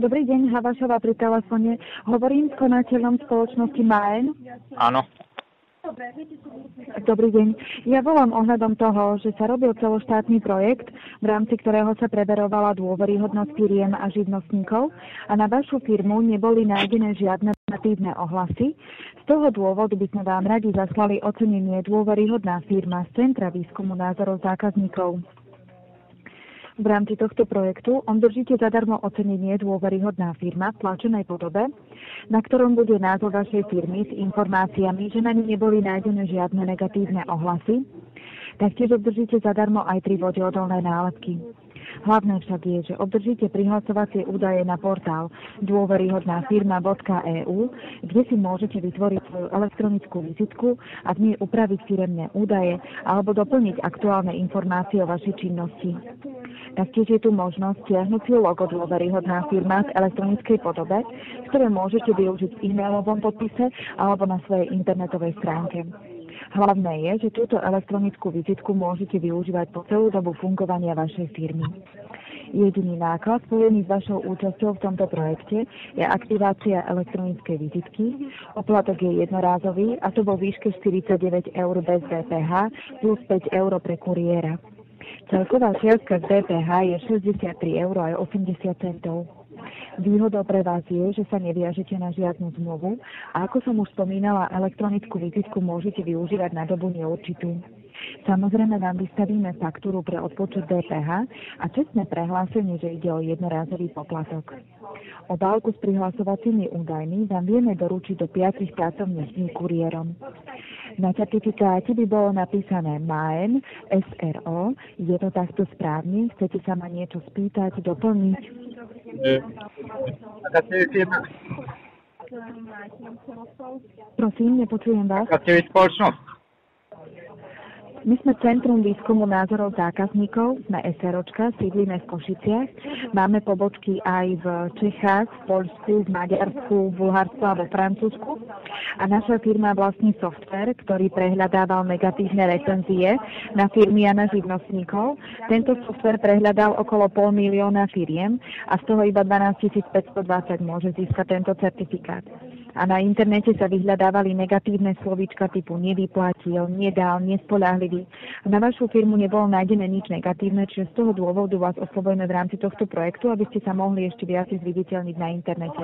Dobrý deň, Havašová pri telefóne. Hovorím s konateľom spoločnosti Maen. Áno. Dobrý deň. Ja volám ohľadom toho, že sa robil celoštátny projekt, v rámci ktorého sa preverovala dôveryhodnosť firiem a živnostníkov a na vašu firmu neboli nájdené žiadne negatívne ohlasy. Z toho dôvodu by sme vám radi zaslali ocenenie Dôveryhodná firma z Centra výskumu názorov zákazníkov. V rámci tohto projektu obdržíte zadarmo ocenenie Dôveryhodná firma v tlačenej podobe, na ktorom bude názov vašej firmy s informáciami, že na ňu neboli nájdené žiadne negatívne ohlasy. Taktiež obdržíte zadarmo aj 3 vodeodolné nálepky. Hlavné však je, že obdržíte prihlasovacie údaje na portál dôveryhodnáfirma.eu, kde si môžete vytvoriť svoju elektronickú vizitku a v nej upraviť firemné údaje alebo doplniť aktuálne informácie o vašej činnosti. Taktiež je tu možnosť stiahnuť si logo Dôveryhodná firma v elektronickej podobe, ktoré môžete využiť v e-mailovom podpise alebo na svojej internetovej stránke. Hlavné je, že túto elektronickú vizitku môžete využívať po celú dobu fungovania vašej firmy. Jediný náklad spojený s vašou účasťou v tomto projekte je aktivácia elektronickej vizitky. Poplatok je jednorázový a to vo výške 49 eur bez DPH plus 5 eur pre kuriéra. Celková čiastka z DPH je 63 eur aj 80 centov. Výhodou pre vás je, že sa neviažete na žiadnu zmluvu a ako som už spomínala, elektronickú vizitku môžete využívať na dobu neurčitú. Samozrejme vám vystavíme faktúru pre odpočet DPH a čestné prehlásenie, že ide o jednorázový poplatok. Obálku s prihlasovacími údajmi vám vieme doručiť do 5 pracovných dní kuriérom. Na certifikáte by bolo napísané Maen SRO. Je to takto správne? Chcete sa ma niečo spýtať, doplniť? Prosím, nepočujem vás. Aká je spoločnosť? My sme Centrum výskumu názorov zákazníkov, sme SROčka, sídlime v Košiciach. Máme pobočky aj v Čechách, v Poľsku, v Maďarsku, v Bulharsku a vo Francúzsku. A naša firma vlastní software, ktorý prehľadával negatívne recenzie na firmy a na živnostníkov. Tento software prehľadal okolo 500 000 firiem a z toho iba 12 520 môže získať tento certifikát. A na internete sa vyhľadávali negatívne slovíčka typu nevyplatil, nedal, nespoľahlivý. Na vašu firmu nebolo nájdené nič negatívne, čiže z toho dôvodu vás oslovujeme v rámci tohto projektu, aby ste sa mohli ešte viac zviditeľniť na internete.